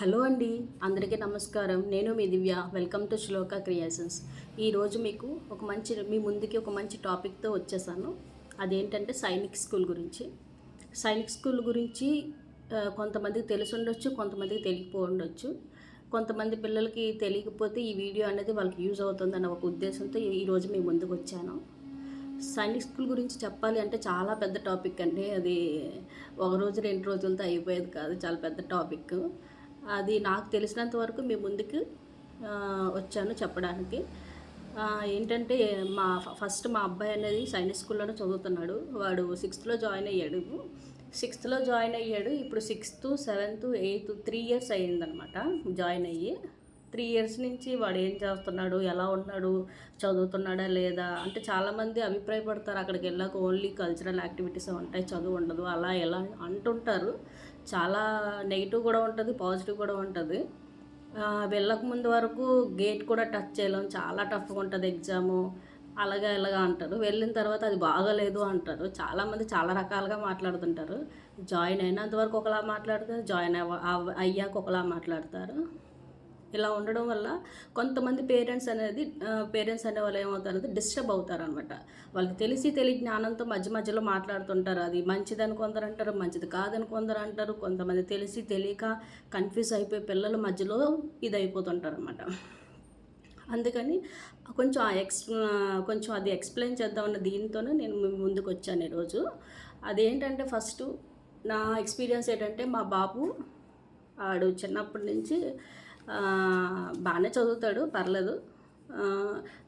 Hello అండి, అందరికీ నమస్కారం. నేను మీ Divya. Welcome to Shloka creations. ఈరోజు మీకు మీ ముందుకి ఒక మంచి టాపిక్తో వచ్చేసాను. అదేంటంటే సైనిక్ స్కూల్ గురించి. సైనిక్ స్కూల్ గురించి కొంతమందికి తెలిసి ఉండొచ్చు, కొంతమందికి తెలియకపోవచ్చు. కొంతమంది పిల్లలకి తెలియకపోతే ఈ వీడియో అనేది వాళ్ళకి యూజ్ అవుతుందన్న ఒక ఉద్దేశంతో ఈరోజు మీ ముందుకు వచ్చాను. సైనిక్ స్కూల్ గురించి చెప్పాలి అంటే చాలా పెద్ద టాపిక్ అండి. అది ఒక రోజు 2 రోజులతో అయిపోయేది కాదు. చాలా పెద్ద టాపిక్. అది నాకు తెలిసినంత వరకు మీ ముందుకు వచ్చాను చెప్పడానికి. ఏంటంటే ఫస్ట్ మా అబ్బాయి అనేది సైనిక్ స్కూల్లోనే చదువుతున్నాడు. వాడు 6th జాయిన్ అయ్యాడు. 6th జాయిన్ అయ్యాడు. ఇప్పుడు 6th, 7th, 8th 3 years అయ్యిందనమాట join అయ్యి. 3 ఇయర్స్ నుంచి వాడు ఏం చేస్తున్నాడు, ఎలా ఉన్నాడు, చదువుతున్నాడా లేదా అంటే చాలామంది అభిప్రాయపడతారు. అక్కడికి వెళ్ళాక ఓన్లీ కల్చరల్ యాక్టివిటీస్ ఉంటాయి, చదువు ఉండదు అలా ఎలా అంటుంటారు. చాలా నెగిటివ్ కూడా ఉంటుంది, పాజిటివ్ కూడా ఉంటుంది. వెళ్ళక ముందు వరకు గేట్ కూడా టచ్ చేయలేం, చాలా టఫ్గా ఉంటుంది ఎగ్జాము, అలాగా ఇలాగా అంటారు. వెళ్ళిన తర్వాత అది బాగలేదు అంటారు. చాలామంది చాలా రకాలుగా మాట్లాడుతుంటారు. జాయిన్ అయినంత వరకు ఒకలా మాట్లాడతారు, జాయిన్ అయ్యాక ఒకలా మాట్లాడతారు. ఇలా ఉండడం వల్ల కొంతమంది పేరెంట్స్ అనే వాళ్ళు ఏమవుతారంటే డిస్టర్బ్ అవుతారనమాట. వాళ్ళకి తెలియ జ్ఞానంతో మధ్యలో మాట్లాడుతుంటారు. అది మంచిదని కొందరు అంటారు, మంచిది కాదని కొందరు అంటారు. కొంతమంది తెలియక కన్ఫ్యూజ్ అయిపోయి పిల్లల మధ్యలో ఇది అయిపోతుంటారు అనమాట. అందుకని కొంచెం అది ఎక్స్ప్లెయిన్ చేద్దామన్న దీంతోనే నేను ముందుకు వచ్చాను ఈరోజు. అదేంటంటే ఫస్ట్ నా ఎక్స్పీరియన్స్ ఏంటంటే మా బాబు ఆడు చిన్నప్పటి నుంచి బాగానే చదువుతాడు, పర్లేదు.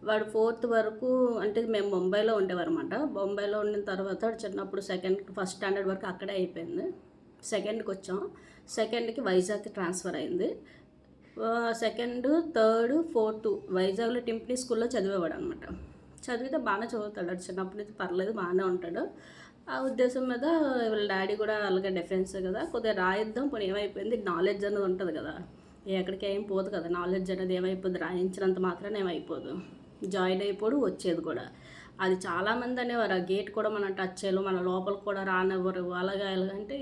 వాడు 4th వరకు అంటే మేము బొంబాయిలో ఉండేవారన్నమాట. బొంబాయిలో ఉండిన తర్వాత చిన్నప్పుడు ఫస్ట్ స్టాండర్డ్ వరకు అక్కడే అయిపోయింది. 2కి వచ్చాం. 2కి వైజాగ్కి ట్రాన్స్ఫర్ అయింది. 2nd, 3rd, 4th వైజాగ్లో టింప్నీ స్కూల్లో చదివేవాడు అనమాట. చదివితే బాగానే చదువుతాడు, చిన్నప్పటి నుంచి పర్లేదు, బాగానే ఉంటాడు. ఆ ఉద్దేశం మీద వీళ్ళ డాడీ కూడా అలాగే డిఫెన్స్ కదా, కొద్దిగా రాయిద్దాం, పోనీ ఏమైపోయింది, నాలెడ్జ్ అనేది ఉంటుంది కదా, ఎక్కడికి ఏం పోదు కదా, నాలెడ్జ్ అనేది ఏమైపోద్ది, రాయించినంత మాత్రాన్ని ఏమైపోదు, జాయిన్ అయిపోడు, వచ్చేది కూడా. అది చాలామంది అనేవారు ఆ గేట్ కూడా మనం టచ్ చేయలేము, మన లోపలికి కూడా రానివ్వరు, అలాగా ఎలాగంటే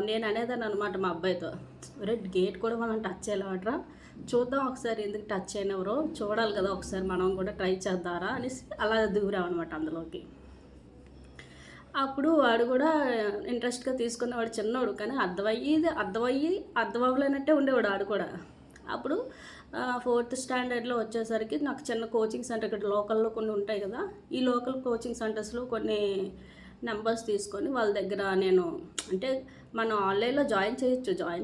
నేను అనేదాన్ని అనమాట మా అబ్బాయితో, గేట్ కూడా మనం టచ్ చేయలేమట్రా, చూద్దాం ఒకసారి, ఎందుకు టచ్ చేయనివ్వరో చూడాలి కదా, ఒకసారి మనం కూడా ట్రై చేద్దారా అనేసి అలా దూరామన్నమాట అందులోకి. అప్పుడు వాడు కూడా ఇంట్రెస్ట్గా తీసుకునేవాడు, చిన్నవాడు, కానీ అర్థం అవ్వలేనట్టే ఉండేవాడు వాడు కూడా. అప్పుడు 4th స్టాండర్డ్లో వచ్చేసరికి నాకు చిన్న కోచింగ్ సెంటర్ ఇక్కడ లోకల్లో కొన్ని ఉంటాయి కదా, ఈ లోకల్ కోచింగ్ సెంటర్స్లో కొన్ని నెంబర్స్ తీసుకొని వాళ్ళ దగ్గర నేను అంటే మనం ఆన్లైన్లో జాయిన్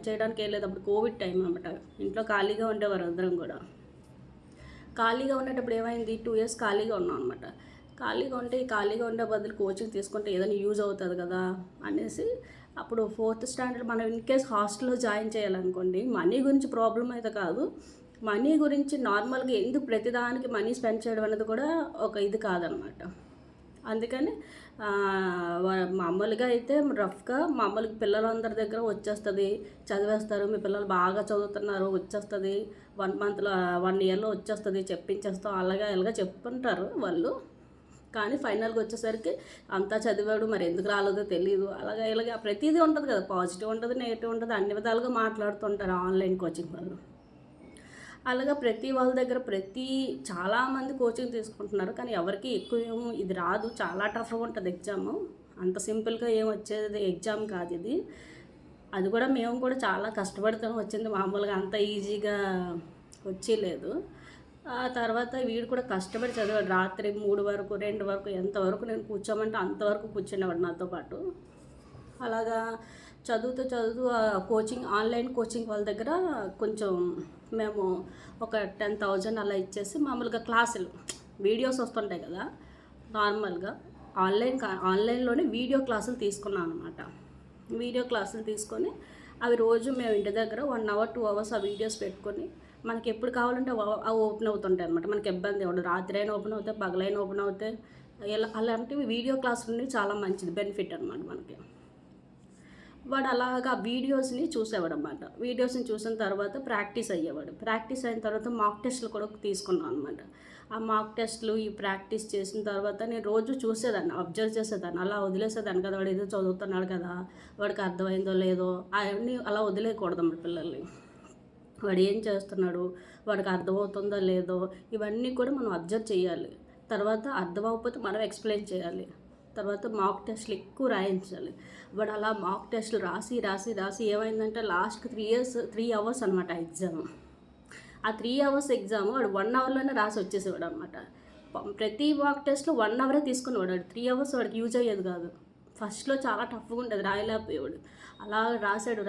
చేయడానికి వెళ్ళేది. అప్పుడు కోవిడ్ టైం అనమాట. ఇంట్లో ఖాళీగా ఉండేవారు అందరం కూడా. ఖాళీగా ఉండేటప్పుడు ఏమైంది, 2 ఇయర్స్ ఖాళీగా ఉన్నాం అనమాట. ఖాళీగా ఉండే బదులు కోచింగ్ తీసుకుంటే ఏదైనా యూజ్ అవుతుంది కదా అనేసి అప్పుడు 4th స్టాండర్డ్ మనం ఇన్కేస్ హాస్టల్లో జాయిన్ చేయాలనుకోండి, మనీ గురించి ప్రాబ్లం అయితే కాదు, మనీ గురించి నార్మల్గా ఎందుకు ప్రతిదానికి మనీ స్పెండ్ చేయడం అనేది కూడా ఒక ఇది కాదనమాట. అందుకని మామూలుగా అయితే రఫ్గా మామూలుగా పిల్లలందరి దగ్గర వచ్చేస్తుంది, చదివేస్తారు, మీ పిల్లలు బాగా చదువుతున్నారు, వచ్చేస్తుంది, 1 ఇయర్లో వచ్చేస్తుంది, చెప్పించేస్తాం, అలాగా ఇలాగా చెప్పుకుంటారు వాళ్ళు. కానీ ఫైనల్గా వచ్చేసరికి అంతా చదివాడు, మరి ఎందుకు రాలేదో తెలియదు, అలాగా ఇలాగ ప్రతిదీ ఉంటుంది కదా, పాజిటివ్ ఉంటుంది, నెగిటివ్ ఉంటుంది, అన్ని విధాలుగా మాట్లాడుతుంటారు ఆన్లైన్ కోచింగ్ వాళ్ళు. అలాగా ప్రతి వాళ్ళ దగ్గర చాలామంది కోచింగ్ తీసుకుంటున్నారు, కానీ ఎవరికి ఎక్కువ ఏమో ఇది రాదు, చాలా టఫ్గా ఉంటుంది ఎగ్జాము, అంత సింపుల్గా ఏం వచ్చేది ఎగ్జామ్ కాదు ఇది. అది కూడా మేము కూడా చాలా కష్టపడితేనే వచ్చింది, మామూలుగా అంత ఈజీగా వచ్చేలేదు. ఆ తర్వాత వీడు కూడా కష్టపడి చదివాడు, రాత్రి 3 వరకు 2 వరకు ఎంతవరకు నేను కూర్చోమంటే అంతవరకు కూర్చునేవాడు నాతో పాటు. అలాగా చదువుతూ ఆన్లైన్ కోచింగ్ వాళ్ళ దగ్గర కొంచెం మేము ఒక 10,000 అలా ఇచ్చేసి మామూలుగా క్లాసులు వీడియోస్ వస్తుంటాయి కదా, నార్మల్గా ఆన్లైన్లోనే వీడియో క్లాసులు తీసుకున్నాను అనమాట. వీడియో క్లాసులు తీసుకొని అవి రోజు మేము ఇంటి దగ్గర 1 hour 2 hours ఆ వీడియోస్ పెట్టుకొని మనకి ఎప్పుడు కావాలంటే అవి ఓపెన్ అవుతుంటాయి అనమాట. మనకి ఇబ్బంది అవ్వదు, రాత్రి అయినా ఓపెన్ అవుతాయి, పగలైనా ఓపెన్ అవుతాయి. అలాంటివి వీడియో క్లాసులు చాలా మంచిది, బెనిఫిట్ అనమాట మనకి. వాడు అలాగా వీడియోస్ని చూసేవాడు అనమాట. వీడియోస్ని చూసిన తర్వాత ప్రాక్టీస్ అయ్యేవాడు. ప్రాక్టీస్ అయిన తర్వాత మాక్ టెస్ట్లు కూడా తీసుకున్నాం అనమాట. ఆ మాక్ టెస్ట్లు ఈ ప్రాక్టీస్ చేసిన తర్వాత నేను రోజు చూసేదాన్ని, అబ్జర్వ్ చేసేదాన్ని. అలా వదిలేసేదాన్ని కదా, వాడు ఏదో చదువుతున్నాడు కదా, వాడికి అర్థమైందో లేదో అవన్నీ అలా వదిలేయకూడదు పిల్లల్ని. వాడు ఏం చేస్తున్నాడు, వాడికి అర్థమవుతుందో లేదో ఇవన్నీ కూడా మనం అబ్జర్వ్ చేయాలి. తర్వాత అర్థం అవ్వకపోతే మనం ఎక్స్ప్లెయిన్ చేయాలి. తర్వాత మాక్ టెస్ట్లు ఎక్కువ రాయించాలి. వాడు అలా మాక్ టెస్ట్లు రాసి రాసి రాసి ఏమైందంటే లాస్ట్కి 3 అవర్స్ అనమాట ఎగ్జామ్. ఆ 3 అవర్స్ ఎగ్జామ్ వాడు 1 అవర్లోనే రాసి వచ్చేసేవాడు అనమాట. ప్రతి మాక్ టెస్ట్లో 1 అవరే తీసుకునేవాడు. వాడు 3 అవర్స్ వాడికి యూజ్ అయ్యేది కాదు. ఫస్ట్లో చాలా టఫ్గా ఉండేది, రాయలేకపోయేవాడు. అలా రాశాడు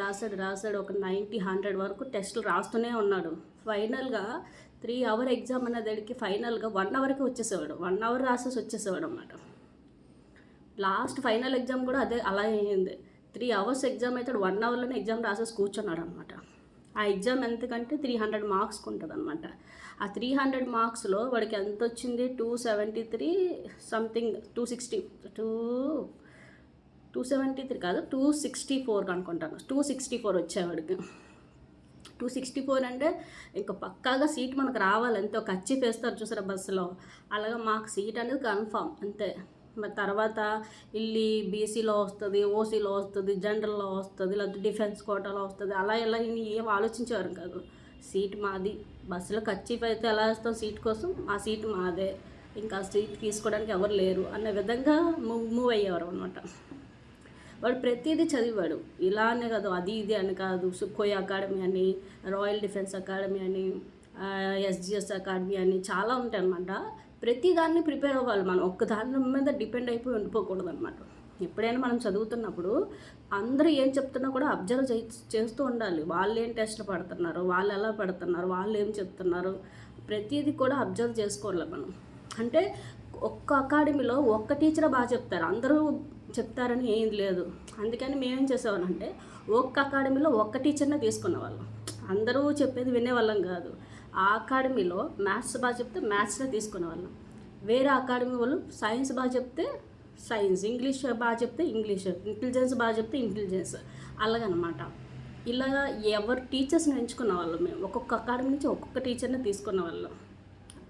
ఒక 90-100 వరకు టెస్టులు రాస్తూనే ఉన్నాడు. ఫైనల్గా 3 అవర్ ఎగ్జామ్ అనేదానికి ఫైనల్గా 1 అవర్కి వచ్చేసేవాడు. 1 అవర్ రాసేసి వచ్చేసేవాడు అనమాట. లాస్ట్ ఫైనల్ ఎగ్జామ్ కూడా అలా అయ్యింది. 3 అవర్స్ ఎగ్జామ్ అయితే 1 అవర్లోనే ఎగ్జామ్ రాసేసి కూర్చున్నాడు అనమాట. ఆ ఎగ్జామ్ ఎంతకంటే 300 మార్క్స్కి ఉంటుంది అనమాట. ఆ 300 మార్క్స్లో వాడికి ఎంత వచ్చింది, 273 సంథింగ్, 273 కాదు 264 అనుకుంటాను. 264 వచ్చేవాడికి. 264 అంటే ఇంకా పక్కాగా సీట్ మనకు రావాలి, అంతే. ఒక కచ్చి వేస్తారు చూసారా బస్సులో, అలాగా మాకు సీట్ అనేది కన్ఫామ్ అంతే. మరి తర్వాత ఇల్లి బీసీలో వస్తుంది, ఓసీలో వస్తుంది, జనరల్లో వస్తుంది, లేకపోతే డిఫెన్స్ కోటాలో వస్తుంది, అలా ఇలా ఏం ఆలోచించేవారు కాదు. సీట్ మాది. బస్సులో కచ్చిఫ్ అయితే ఎలా వేస్తాం సీట్ కోసం, ఆ సీట్ మాదే, ఇంకా సీట్ తీసుకోవడానికి ఎవరు లేరు అనే విధంగా మూవ్ అయ్యేవారు అనమాట. వాడు ప్రతిదీ చదివాడు. ఇలానే కాదు, అది ఇది అని కాదు. సుఖోయ్ అకాడమీ అని, రాయల్ డిఫెన్స్ అకాడమీ అని, ఎస్జిఎస్ అకాడమీ అని చాలా ఉంటాయి అన్నమాట. ప్రతి దాన్ని ప్రిపేర్ అవ్వాలి మనం. ఒక్క దాని మీద డిపెండ్ అయిపోయి ఉండిపోకూడదు అనమాట. ఎప్పుడైనా మనం చదువుతున్నప్పుడు అందరూ ఏం చెప్తున్నా కూడా అబ్జర్వ్ చేస్తూ ఉండాలి. వాళ్ళు ఏం టెస్ట్లు పడుతున్నారు, వాళ్ళు ఎలా పడుతున్నారు, వాళ్ళు ఏం చెప్తున్నారు, ప్రతిదీ కూడా అబ్జర్వ్ చేసుకోవాలి మనం. అంటే ఒక్క అకాడమీలో ఒక్క టీచర్ బాగా చెప్తారు, అందరూ చెప్తారని ఏం లేదు. అందుకని మేమేం చేసేవాళ్ళంటే ఒక్క అకాడమీలో ఒక్క టీచర్నే తీసుకునేవాళ్ళం. అందరూ చెప్పేది వినేవాళ్ళం కాదు. ఆ అకాడమీలో మ్యాథ్స్ బాగా చెప్తే మ్యాథ్స్నే తీసుకునేవాళ్ళం. వేరే అకాడమీ వాళ్ళు సైన్స్ బాగా చెప్తే సైన్స్, ఇంగ్లీష్ బాగా చెప్తే ఇంగ్లీష్, ఇంటెలిజెన్స్ బాగా చెప్తే ఇంటెలిజెన్స్, అలాగనమాట. ఇలా ఎవరు టీచర్స్ని ఎంచుకున్న వాళ్ళం మేము. ఒక్కొక్క అకాడమీ నుంచి ఒక్కొక్క టీచర్ని తీసుకున్న వాళ్ళం.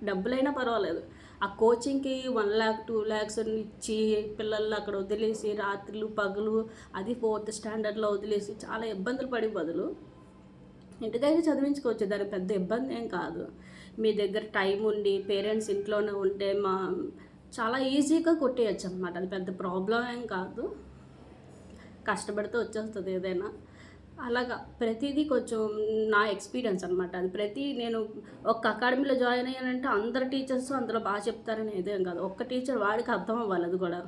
డబ్బులైనా పర్వాలేదు. ఆ కోచింగ్కి 1 lakh 2 lakhs ఇచ్చి పిల్లల్ని అక్కడ వదిలేసి రాత్రులు పగలు, అది 4th స్టాండర్డ్లో వదిలేసి చాలా ఇబ్బందులు పడే బదులు ఇంటికైనా చదివించుకోవచ్చు. దానికి పెద్ద ఇబ్బంది ఏం కాదు. మీ దగ్గర టైం ఉండి పేరెంట్స్ ఇంట్లోనే ఉంటే చాలా ఈజీగా కొట్టేయచ్చు అనమాట. అది పెద్ద ప్రాబ్లం ఏం కాదు. కష్టపడితే వచ్చేస్తుంది ఏదైనా. అలాగా ప్రతిదీ కొంచెం నా ఎక్స్పీరియన్స్ అనమాట. అది నేను ఒక అకాడమీలో జాయిన్ అయ్యానంటే అందరు టీచర్స్ అందులో బాగా చెప్తారని ఏదేం కాదు. ఒక్క టీచర్ వాడికి అర్థం అవ్వాలి. అది కూడా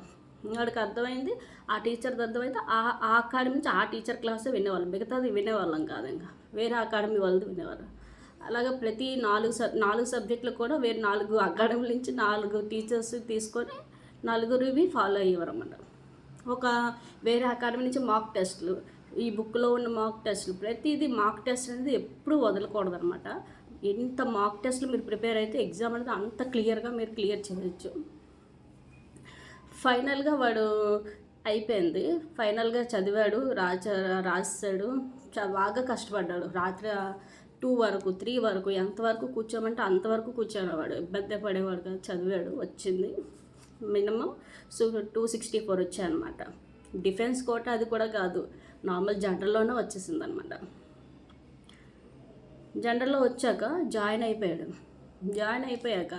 వాడికి అర్థమైంది, ఆ టీచర్ది అర్థమైతే ఆ అకాడమీ నుంచి ఆ టీచర్ క్లాసే వినేవాళ్ళం. మిగతాది వినేవాళ్ళం కాదు, ఇంకా వేరే అకాడమీ వాళ్ళది వినేవారు. అలాగే ప్రతి 4 సబ్జెక్టులు కూడా వేరే 4 అకాడమీల నుంచి 4 టీచర్స్ తీసుకొని 4 ఫాలో అయ్యేవారు అన్నమాట. ఒక వేరే అకాడమీ నుంచి మాక్ టెస్ట్లు, ఈ బుక్లో ఉన్న మాక్ టెస్ట్లు, ప్రతిదీ మాక్ టెస్ట్ అనేది ఎప్పుడూ వదలకూడదు అనమాట. ఎంత మాక్ టెస్ట్లు మీరు ప్రిపేర్ అయితే ఎగ్జామ్ అనేది అంత క్లియర్గా మీరు క్లియర్ చేయొచ్చు. ఫైనల్గా వాడు అయిపోయింది. ఫైనల్గా చదివాడు, రాసాడు, బాగా కష్టపడ్డాడు. రాత్రి 2 వరకు 3 వరకు ఎంతవరకు కూర్చోమంటే అంతవరకు కూర్చోనేవాడు. ఇబ్బంది పడేవాడు కాదు. చదివాడు, వచ్చింది. మినిమం 264 వచ్చాయన్నమాట. డిఫెన్స్ కోట అది కూడా కాదు, నార్మల్ జనరల్లోనే వచ్చేసింది అనమాట. జనరల్లో వచ్చాక జాయిన్ అయిపోయాక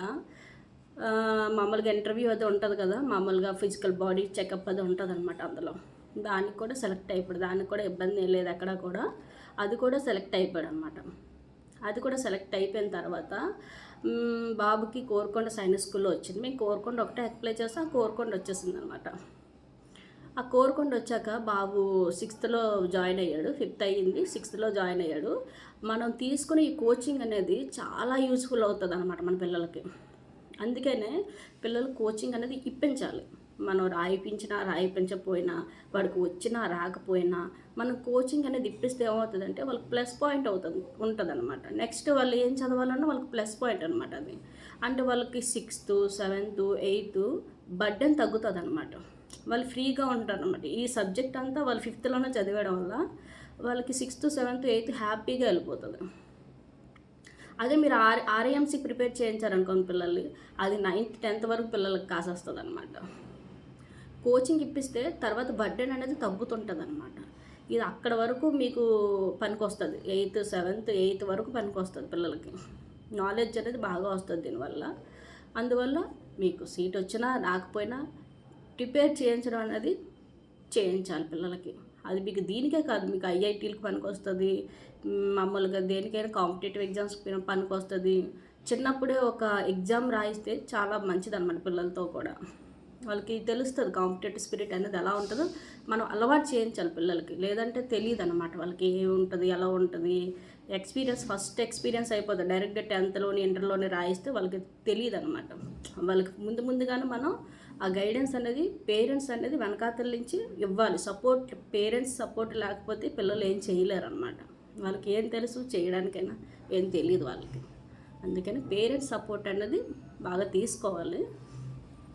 మామూలుగా ఇంటర్వ్యూ అది ఉంటుంది కదా, మామూలుగా ఫిజికల్ బాడీ చెకప్ అది ఉంటుంది అనమాట. అందులో దానికి కూడా సెలెక్ట్ అయిపోయాడు. దానికి కూడా ఇబ్బంది ఏం లేదు అక్కడ కూడా. అది కూడా సెలెక్ట్ అయిపోయాడు అనమాట. అది కూడా సెలెక్ట్ అయిపోయిన తర్వాత బాబుకి కోరుకొండ సైనిక్ స్కూల్లో వచ్చింది. మేము కోరుకొండ ఒకటే అప్లై చేస్తాం, కోరుకొండ వచ్చేసింది అనమాట. ఆ కోరుకొండ వచ్చాక బాబు 6thలో జాయిన్ అయ్యాడు. 5th అయ్యింది, 6thలో జాయిన్ అయ్యాడు. మనం తీసుకునే ఈ కోచింగ్ అనేది చాలా యూజ్ఫుల్ అవుతుంది అనమాట మన పిల్లలకి. అందుకనే పిల్లలు కోచింగ్ అనేది ఇప్పించాలి. మనం రాయిపించకపోయినా, వాడికి వచ్చినా రాకపోయినా మనం కోచింగ్ అనేది ఇప్పిస్తే ఏమవుతుందంటే వాళ్ళకి ప్లస్ పాయింట్ ఉంటుంది అనమాట. నెక్స్ట్ వాళ్ళు ఏం చదవాలన్నా వాళ్ళకి ప్లస్ పాయింట్ అనమాట అది. అంటే వాళ్ళకి 6th 7th 8th బర్డెన్ తగ్గుతుంది అనమాట. వాళ్ళు ఫ్రీగా ఉంటారు అనమాట. ఈ సబ్జెక్ట్ అంతా వాళ్ళు 5thలోనే చదివేయడం వల్ల వాళ్ళకి 6th 7th 8th హ్యాపీగా వెళ్ళిపోతుంది. అదే మీరు ఆర్ఏఎంసీ ప్రిపేర్ చేయించారనుకోండి పిల్లల్ని, అది 9th 10th వరకు పిల్లలకి కాసేస్తుంది అనమాట. కోచింగ్ ఇప్పిస్తే తర్వాత బర్డెన్ అనేది తగ్గుతుంటుంది అనమాట. ఇది అక్కడ వరకు మీకు పనికొస్తుంది. 8th 7th 8th వరకు పనికొస్తుంది పిల్లలకి. నాలెడ్జ్ అనేది బాగా వస్తుంది దీనివల్ల. అందువల్ల మీకు సీట్ వచ్చినా రాకపోయినా ప్రిపేర్ చేయించడం అనేది చేయించాలి పిల్లలకి. అది మీకు దీనికే కాదు, మీకు ఐఐటీలకు పనికొస్తుంది, మామూలుగా దేనికైనా కాంపిటేటివ్ ఎగ్జామ్స్ పనికొస్తుంది. చిన్నప్పుడే ఒక ఎగ్జామ్ రాయిస్తే చాలా మంచిదన్నమాట పిల్లలతో కూడా. వాళ్ళకి తెలుస్తుంది కాంపిటేటివ్ స్పిరిట్ అనేది ఎలా ఉంటుందో మనం అలవాటు చేయించాలి పిల్లలకి. లేదంటే తెలియదు అనమాట వాళ్ళకి ఏముంటుంది, ఎలా ఉంటుంది. ఫస్ట్ ఎక్స్పీరియన్స్ అయిపోతుంది. డైరెక్ట్గా 10thలోని ఇంటర్లోని రాయిస్తే వాళ్ళకి తెలియదు అనమాట. వాళ్ళకి ముందుగానే మనం ఆ గైడెన్స్ అనేది పేరెంట్స్ అనేది వెనకాతల నుంచి ఇవ్వాలి. పేరెంట్స్ సపోర్ట్ లేకపోతే పిల్లలు ఏం చేయలేరు అనమాట. వాళ్ళకి ఏం తెలుసు చేయడానికైనా ఏం తెలియదు వాళ్ళకి. అందుకని పేరెంట్స్ సపోర్ట్ అనేది బాగా తీసుకోవాలి.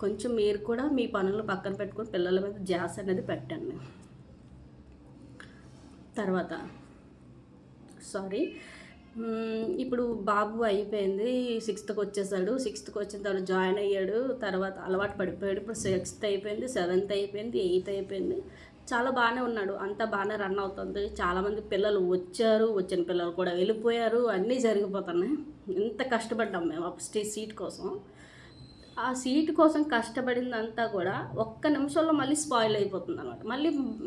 కొంచెం మీరు కూడా మీ పనులను పక్కన పెట్టుకొని పిల్లల మీద ధ్యాస అనేది పెట్టండి. తర్వాత ఇప్పుడు బాబు అయిపోయింది, 6th వచ్చేసాడు. 6th వచ్చిన తర్వాత జాయిన్ అయ్యాడు, తర్వాత అలవాటు పడిపోయాడు. ఇప్పుడు 6th అయిపోయింది, 7th అయిపోయింది, 8th అయిపోయింది. చాలా బాగానే ఉన్నాడు, అంతా బాగానే రన్ అవుతుంది. చాలామంది పిల్లలు వచ్చిన పిల్లలు కూడా వెళ్ళిపోయారు, అన్నీ జరిగిపోతున్నాయి. ఎంత కష్టపడ్డాం మేము సీట్ కోసం. ఆ సీట్ కోసం కష్టపడిందంతా కూడా ఒక్క నిమిషంలో మళ్ళీ స్పాయిల్ అయిపోతుంది అనమాట.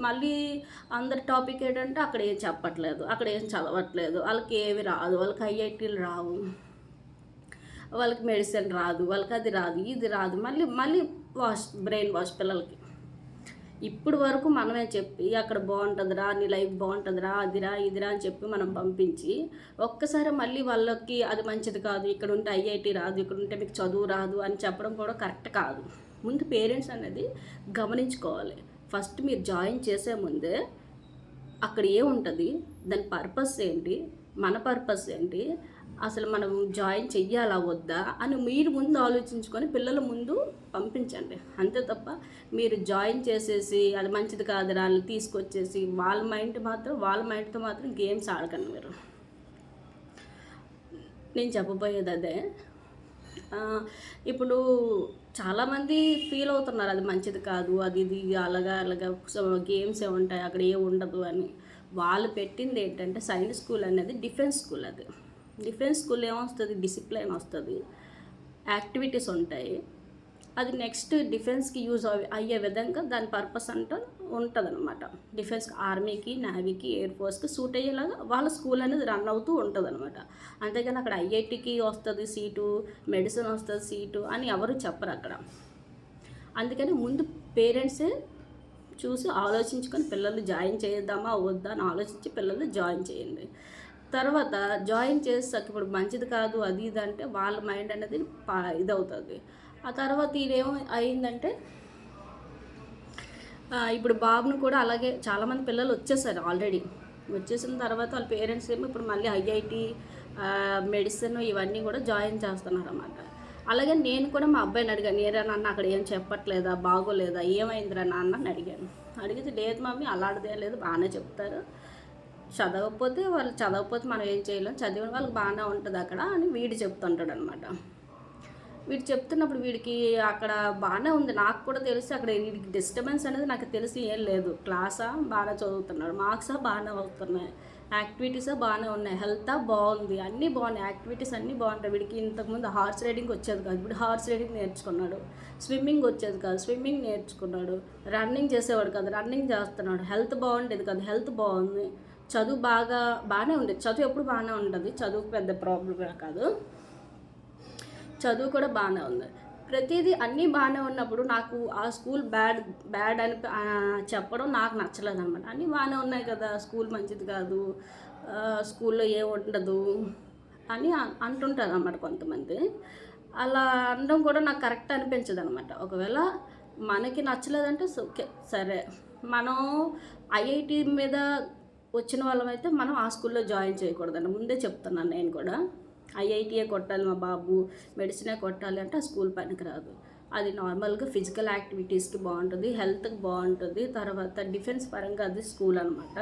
మళ్ళీ అందరి టాపిక్ ఏంటంటే అక్కడ ఏం చెప్పట్లేదు, అక్కడ ఏం చదవట్లేదు, వాళ్ళకి ఏవి రాదు, వాళ్ళకి ఐఐటీలు రావు, వాళ్ళకి మెడిసిన్ రాదు, వాళ్ళకి అది రాదు, ఇది రాదు. మళ్ళీ బ్రెయిన్ వాష్ పిల్లలకి. ఇప్పుడు వరకు మనమే చెప్పి అక్కడ బాగుంటుందిరా, నీ లైఫ్ బాగుంటుందిరా, అదిరా ఇదిరా అని చెప్పి మనం పంపించి ఒక్కసారి మళ్ళీ వాళ్ళకి అది మంచిది కాదు, ఇక్కడ ఉంటే ఐఐటీ రాదు, ఇక్కడ ఉంటే మీకు చదువు రాదు అని చెప్పడం కూడా కరెక్ట్ కాదు. ముందు పేరెంట్స్ అనేది గమనించుకోవాలి. ఫస్ట్ మీరు జాయిన్ చేసే ముందే అక్కడ ఏముంటుంది, దాని పర్పస్ ఏంటి, మన పర్పస్ ఏంటి, అసలు మనం జాయిన్ చెయ్యాలా వద్దా అని మీరు ముందు ఆలోచించుకొని పిల్లల ముందు పంపించండి. అంతే తప్ప మీరు జాయిన్ చేసేసి అది మంచిది కాదు వాళ్ళని తీసుకొచ్చేసి వాళ్ళ మైండ్తో మాత్రం గేమ్స్ ఆడకండి మీరు. నేను చెప్పబోయేది అదే. ఇప్పుడు చాలామంది ఫీల్ అవుతున్నారు అది మంచిది కాదు, అది ఇది అలాగా గేమ్స్ ఏముంటాయి అక్కడ ఏమి ఉండదు అని. వాళ్ళు పెట్టింది ఏంటంటే సైన్స్ స్కూల్ అనేది డిఫెన్స్ స్కూల్. అది డిఫెన్స్ స్కూల్ ఏమొస్తుంది, డిసిప్లైన్ వస్తుంది, యాక్టివిటీస్ ఉంటాయి. అది నెక్స్ట్ డిఫెన్స్కి యూజ్ అయ్యే విధంగా దాని పర్పస్ ఉంటుంది అనమాట. డిఫెన్స్ ఆర్మీకి, నేవీకి, ఎయిర్ ఫోర్స్కి సూట్ అయ్యేలాగా వాళ్ళ స్కూల్ అనేది రన్ అవుతూ ఉంటుంది అనమాట. అంతేగాని అక్కడ ఐఐటీకి వస్తుంది సీటు, మెడిసిన్ వస్తుంది సీటు అని ఎవరు చెప్పరు అక్కడ. అందుకని ముందు పేరెంట్సే చూసి ఆలోచించుకొని పిల్లలు జాయిన్ చేద్దామా వద్దా అని ఆలోచించి పిల్లలు జాయిన్ చేయండి. తర్వాత జాయిన్ చేసాక ఇప్పుడు మంచిది కాదు అది ఇది అంటే వాళ్ళ మైండ్ అనేది ఇదవుతుంది. ఆ తర్వాత ఇదేమో అయిందంటే ఇప్పుడు బాబును కూడా అలాగే చాలామంది పిల్లలు వచ్చేసారు ఆల్రెడీ. వచ్చేసిన తర్వాత వాళ్ళ పేరెంట్స్ ఏమో ఇప్పుడు మళ్ళీ ఐఐటి, మెడిసిన్ ఇవన్నీ కూడా జాయిన్ చేస్తున్నారు అన్నమాట. అలాగే నేను కూడా మా అబ్బాయిని అడిగాను, ఏరా నాన్న అక్కడ ఏం చెప్పట్లేదా, బాగోలేదా, ఏమైందిరా నాన్న అని అడిగాను. అడిగితే లేదు మమ్మీ అలాంటిదే లేదు, బాగానే చెప్తారు, చదవకపోతే మనం ఏం చేయలేం, చదివిన వాళ్ళకి బాగానే ఉంటుంది అక్కడ అని వీడు చెప్తుంటాడు అనమాట. వీడు చెప్తున్నప్పుడు వీడికి అక్కడ బాగానే ఉంది, నాకు కూడా తెలిసి అక్కడ వీడికి డిస్టర్బెన్స్ అనేది నాకు తెలిసి ఏం లేదు. క్లాసా బాగానే చదువుతున్నాడు, మార్క్సా బాగానే అవుతున్నాయి, యాక్టివిటీసా బాగానే ఉన్నాయి, హెల్తా బాగుంది, అన్నీ బాగున్నాయి, యాక్టివిటీస్ అన్నీ బాగుంటాయి. వీడికి ఇంతకుముందు హార్స్ రైడింగ్ వచ్చేది కాదు, ఇప్పుడు హార్స్ రైడింగ్ నేర్చుకున్నాడు. స్విమ్మింగ్ వచ్చేది కాదు, స్విమ్మింగ్ నేర్చుకున్నాడు. రన్నింగ్ చేసేవాడు కాదు, రన్నింగ్ చేస్తున్నాడు. హెల్త్ బాగుండేది కాదు, హెల్త్ బాగుంది. చదువు బాగానే ఉండేది, చదువు ఎప్పుడు బాగానే ఉంటుంది, చదువుకు పెద్ద ప్రాబ్లమే కాదు, చదువు కూడా బాగానే ఉంది. ప్రతిదీ అన్నీ బాగానే ఉన్నప్పుడు నాకు ఆ స్కూల్ బ్యాడ్ అని చెప్పడం నాకు నచ్చలేదు అనమాట. అన్నీ బాగానే ఉన్నాయి కదా, స్కూల్ మంచిది కాదు, స్కూల్లో ఏం ఉండదు అని అంటుంటారు అన్నమాట కొంతమంది. అలా అనడం కూడా నాకు కరెక్ట్ అనిపించదు అనమాట. ఒకవేళ మనకి నచ్చలేదంటే ఓకే సరే, మనం ఐఐటి మీద వచ్చిన వాళ్ళమైతే మనం ఆ స్కూల్లో జాయిన్ చేయకూడదండి, ముందే చెప్తున్నాను. నేను కూడా ఐఐటీఏ కొట్టాలి మా బాబు, మెడిసినే కొట్టాలి అంటే ఆ స్కూల్ పనికిరాదు. అది నార్మల్గా ఫిజికల్ యాక్టివిటీస్కి బాగుంటుంది, హెల్త్కి బాగుంటుంది, తర్వాత డిఫెన్స్ పరంగా అది స్కూల్ అనమాట.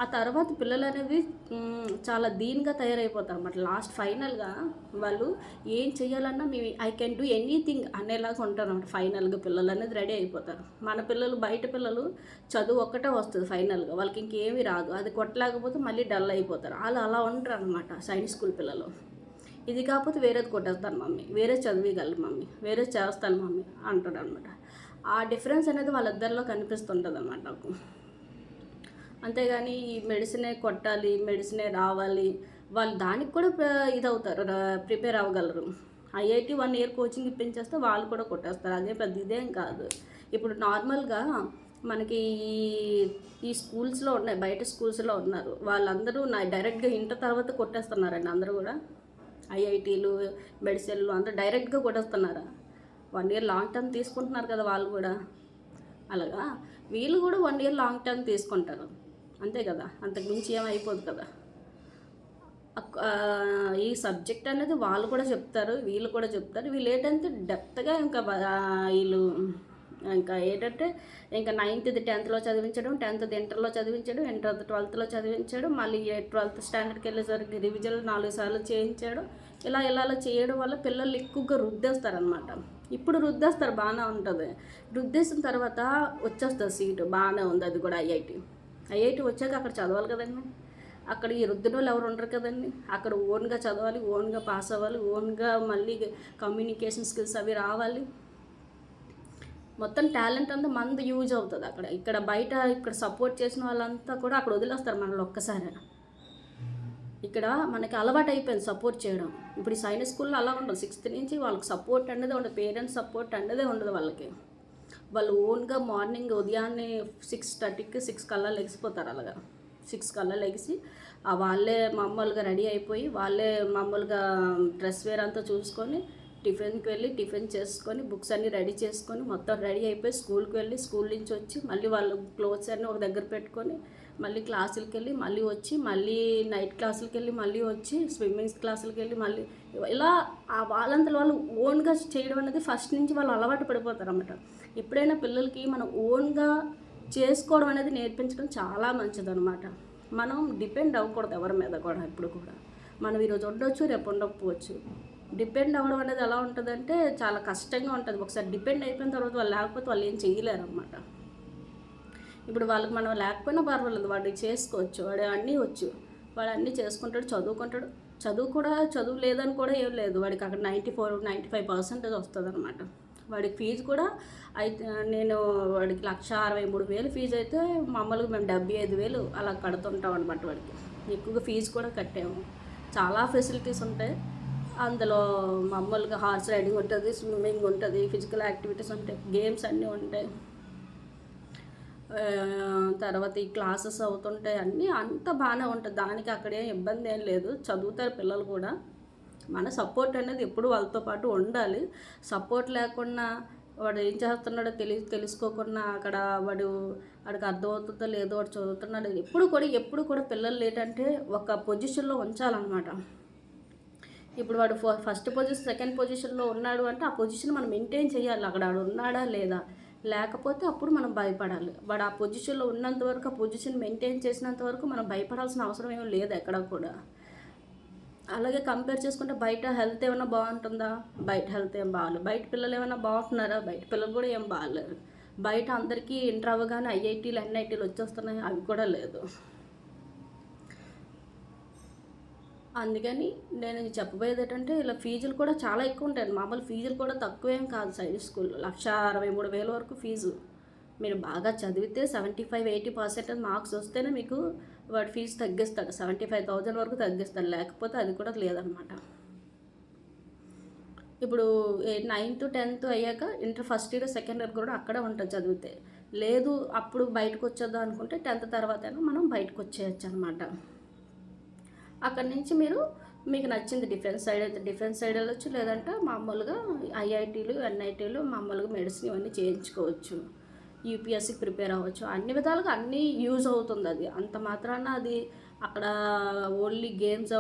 ఆ తర్వాత పిల్లలు అనేది చాలా దీనిగా తయారైపోతారు అన్నమాట. లాస్ట్ ఫైనల్గా వాళ్ళు ఏం చేయాలన్నా ఐ కెన్ డూ ఎనీథింగ్ అనేలాగా ఉంటారు అన్నమాట. ఫైనల్గా పిల్లలు అనేది రెడీ అయిపోతారు. మన పిల్లలు, బయట పిల్లలు చదువు ఒక్కటే వస్తుంది ఫైనల్గా, వాళ్ళకి ఇంకేమీ రాదు. అది కొట్టలేకపోతే మళ్ళీ డల్ అయిపోతారు. వాళ్ళు అలా ఉంటారు అనమాట సైన్స్ స్కూల్ పిల్లలు. ఇది కాకపోతే వేరేది కొట్టేస్తాను మమ్మీ, వేరే చదివిగలరు మమ్మీ, వేరే చేస్తాను మమ్మీ అంటాడు అనమాట. ఆ డిఫరెన్స్ అనేది వాళ్ళిద్దరిలో కనిపిస్తుంటుంది అన్నమాట నాకు. అంతేగాని ఈ మెడిసినే కొట్టాలి, మెడిసినే రావాలి, వాళ్ళు దానికి కూడా ఇదవుతారు, ప్రిపేర్ అవ్వగలరు. ఐఐటి 1 year కోచింగ్ ఇప్పించేస్తే వాళ్ళు కూడా కొట్టేస్తారు. అదే పెద్ద ఇదేం కాదు. ఇప్పుడు నార్మల్గా మనకి ఈ స్కూల్స్లో ఉన్నాయి, బయట స్కూల్స్లో ఉన్నారు వాళ్ళందరూ డైరెక్ట్గా ఇంటర్ తర్వాత కొట్టేస్తున్నారండి. అందరూ కూడా ఐఐటీలు, మెడిసిన్లు అందరూ డైరెక్ట్గా కొట్టేస్తున్నారా? 1 year లాంగ్ టర్మ్ తీసుకుంటున్నారు కదా వాళ్ళు కూడా. అలాగా వీళ్ళు కూడా 1 year లాంగ్ టర్మ్ తీసుకుంటారు, అంతే కదా, అంతకుమించి ఏమైపోదు కదా. ఈ సబ్జెక్ట్ అనేది వాళ్ళు కూడా చెప్తారు, వీళ్ళు కూడా చెప్తారు. వీళ్ళు ఏంటంటే డెప్త్గా ఇంకా వీళ్ళు ఇంకా ఏంటంటే ఇంకా 9th 10thలో చదివించడం, 10th ఇంటర్లో చదివించడం, ఇంటర్ 12thలో చదివించడం, మళ్ళీ 12th స్టాండర్డ్కి వెళ్ళేసరికి రివిజన్లు 4 సార్లు చేయించడం. ఇలా చేయడం వల్ల పిల్లలు ఎక్కువగా రుద్దేస్తారనమాట. ఇప్పుడు రుద్దేస్తారు, బాగానే ఉంటుంది. రుద్దేసిన తర్వాత వచ్చేస్తుంది సీటు, బాగానే ఉంది. అది కూడా ఐఐటి వచ్చాక అక్కడ చదవాలి కదండి. అక్కడ ఈ రుద్దిన వాళ్ళు ఎవరు ఉండరు కదండి. అక్కడ ఓన్గా చదవాలి, ఓన్గా పాస్ అవ్వాలి, ఓన్గా మళ్ళీ కమ్యూనికేషన్ స్కిల్స్ అవి రావాలి. మొత్తం టాలెంట్ అంతా మంది యూజ్ అవుతుంది అక్కడ. ఇక్కడ సపోర్ట్ చేసిన వాళ్ళంతా కూడా అక్కడ వదిలేస్తారు మనల్ని ఒక్కసారి. ఇక్కడ మనకి అలవాటు అయిపోయింది సపోర్ట్ చేయడం. ఇప్పుడు ఈ సైన్స్ స్కూల్లో అలా ఉండదు. 6th నుంచి వాళ్ళకి సపోర్ట్ అనేది ఉండదు, పేరెంట్స్ సపోర్ట్ అనేది ఉండదు వాళ్ళకి. వాళ్ళు ఓన్గా మార్నింగ్ ఉదయాన్నే 6:30కి 6 కల్లా లెగిసిపోతారు. అలాగా 6 కల్లా లెగిసి వాళ్ళే మామూలుగా రెడీ అయిపోయి, వాళ్ళే మామూలుగా డ్రెస్ వేర్ అంతా చూసుకొని టిఫిన్కి వెళ్ళి టిఫిన్ చేసుకొని బుక్స్ అన్నీ రెడీ చేసుకొని మొత్తం రెడీ అయిపోయి స్కూల్కి వెళ్ళి, స్కూల్ నుంచి వచ్చి మళ్ళీ వాళ్ళ క్లోత్స్ అన్నీ ఒక దగ్గర పెట్టుకొని మళ్ళీ క్లాసులకి వెళ్ళి మళ్ళీ వచ్చి, మళ్ళీ నైట్ క్లాసులకి వెళ్ళి మళ్ళీ వచ్చి, స్విమ్మింగ్ క్లాసులకి వెళ్ళి మళ్ళీ ఇలా వాళ్ళంతా వాళ్ళు ఓన్గా చేయడం అనేది ఫస్ట్ నుంచి వాళ్ళు అలవాటు పడిపోతారు అన్నమాట. ఎప్పుడైనా పిల్లలకి మనం ఓన్గా చేసుకోవడం అనేది నేర్పించడం చాలా మంచిదన్నమాట. మనం డిపెండ్ అవ్వకూడదు ఎవరి మీద కూడా. ఎప్పుడు కూడా మనం ఈరోజు ఉండొచ్చు, రేపు ఉండకపోవచ్చు. డిపెండ్ అవ్వడం అనేది ఎలా ఉంటుందంటే చాలా కష్టంగా ఉంటుంది. ఒకసారి డిపెండ్ అయిపోయిన తర్వాత వాళ్ళు లేకపోతే వాళ్ళు ఏం చేయలేరు అన్నమాట. ఇప్పుడు వాళ్ళకి మనం లేకపోయినా పర్వాలేదు, వాడికి చేసుకోవచ్చు, వాడు అన్నీ వచ్చు, వాడు అన్నీ చేసుకుంటాడు, చదువుకుంటాడు. చదువు లేదని కూడా ఏం లేదు, వాడికి అక్కడ 94-95% వస్తుంది అనమాట. వాడికి ఫీజు కూడా అయితే వాడికి 1,63,000 ఫీజు అయితే మామూలుగా మేము 75,000 అలా కడుతుంటాం అనమాట. వాడికి ఎక్కువగా ఫీజు కూడా కట్టాము. చాలా ఫెసిలిటీస్ ఉంటాయి అందులో. మామూలుగా హార్స్ రైడింగ్ ఉంటుంది, స్విమ్మింగ్ ఉంటుంది, ఫిజికల్ యాక్టివిటీస్ ఉంటాయి, గేమ్స్ అన్నీ ఉంటాయి. తర్వాత ఈ క్లాసెస్ అవుతుంటాయి, అన్నీ అంతా బాగానే ఉంటుంది. దానికి అక్కడే ఇబ్బంది ఏం లేదు, చదువుతారు పిల్లలు కూడా. మన సపోర్ట్ అనేది ఎప్పుడు వాళ్ళతో పాటు ఉండాలి. సపోర్ట్ లేకుండా వాడు ఏం చేస్తున్నాడో తెలుసుకోకుండా వాడికి అర్థమవుతుందో లేదో, వాడు చదువుతున్నాడు ఎప్పుడు కూడా పిల్లలు ఏంటంటే ఒక పొజిషన్లో ఉంచాలన్నమాట. ఇప్పుడు వాడు ఫస్ట్ పొజిషన్, సెకండ్ పొజిషన్లో ఉన్నాడు అంటే ఆ పొజిషన్ మనం మెయింటైన్ చేయాలి. అక్కడ వాడు ఉన్నాడా లేదా, లేకపోతే అప్పుడు మనం భయపడాలి. వాడు ఆ పొజిషన్లో ఉన్నంత వరకు, ఆ పొజిషన్ మెయింటైన్ చేసినంత వరకు మనం భయపడాల్సిన అవసరం ఏమీ లేదు ఎక్కడ కూడా. అలాగే కంపేర్ చేసుకుంటే బయట హెల్త్ ఏమైనా బాగుంటుందా, బయట హెల్త్ ఏం బాగాలేదు. బయట పిల్లలు ఏమైనా బాగుంటున్నారా, బయట పిల్లలు కూడా ఏం బాగాలేరు. బయట అందరికీ ఇంటర్ అవ్వగానే ఐఐటీలు ఎన్ఐటీలు వచ్చేస్తున్నాయి, అవి కూడా లేదు. అందుకని నేను చెప్పబోయేది ఏంటంటే ఇలా ఫీజులు కూడా చాలా ఎక్కువ ఉంటాయి. మామూలు ఫీజులు కూడా తక్కువేం కాదు. సైన్స్ స్కూల్ 1,63,000 వరకు ఫీజు. మీరు బాగా చదివితే 75-80% మార్క్స్ వస్తేనే మీకు వాడి ఫీజు తగ్గిస్తాడు. 75,000 వరకు తగ్గిస్తాడు, లేకపోతే అది కూడా లేదనమాట. ఇప్పుడు 9th 10th అయ్యాక inter first year second year కూడా అక్కడే ఉంటుంది చదివితే. లేదు అప్పుడు బయటకు వచ్చేద్దాం అనుకుంటే 10th తర్వాత మనం బయటకు వచ్చేయచ్చు అనమాట. అక్కడి నుంచి మీకు నచ్చింది డిఫెన్స్ సైడ్ అయితే డిఫెన్స్ సైడ్ వెళ్ళొచ్చు, లేదంటే మామూలుగా ఐఐటీలు ఎన్ఐటీలు మామూలుగా మెడిసిన్ ఇవన్నీ చేయించుకోవచ్చు. యూపీఎస్సీకి ప్రిపేర్ అవ్వచ్చు. అన్ని విధాలుగా అన్నీ యూజ్ అవుతుంది. అది అంత మాత్రాన అది అక్కడ ఓన్లీ గేమ్సే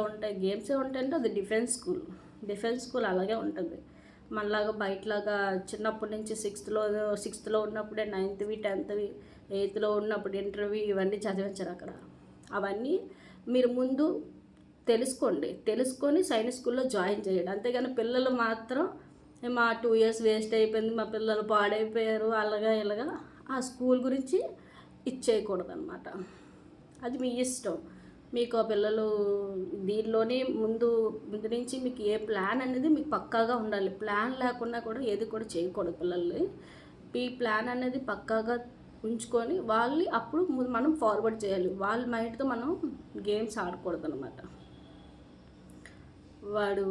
ఉంటాయంటే అది డిఫెన్స్ స్కూల్ అలాగే ఉంటుంది. మనలాగా బయటలాగా చిన్నప్పటి నుంచి 6th ఉన్నప్పుడే 9th 10th 8th ఉన్నప్పుడు ఇంటర్వ్యూ ఇవన్నీ చదివించారు అక్కడ. అవన్నీ మీరు ముందు తెలుసుకొని సైనిక్ స్కూల్లో జాయిన్ చేయండి. అంతేగాని పిల్లలు మాత్రం మా 2 ఇయర్స్ వేస్ట్ అయిపోయింది, మా పిల్లలు పాడైపోయారు, అలాగా ఇలాగా ఆ స్కూల్ గురించి ఇచ్చేయకూడదు అనమాట. అది మీ ఇష్టం. మీకు ఆ పిల్లలు దీనిలోనే ముందు నుంచి మీకు ఏ ప్లాన్ అనేది మీకు పక్కాగా ఉండాలి. ప్లాన్ లేకుండా కూడా ఏది కూడా చేయకూడదు పిల్లల్ని. ఈ ప్లాన్ అనేది పక్కాగా ఉంచుకొని వాళ్ళని అప్పుడు మనం ఫార్వర్డ్ చేయాలి. వాళ్ళ మైండ్తో మనం గేమ్స్ ఆడకూడదు అనమాట. వాడు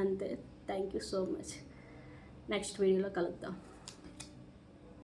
అంతే. Thank you so much. Next వీడియోలో కలుద్దాం.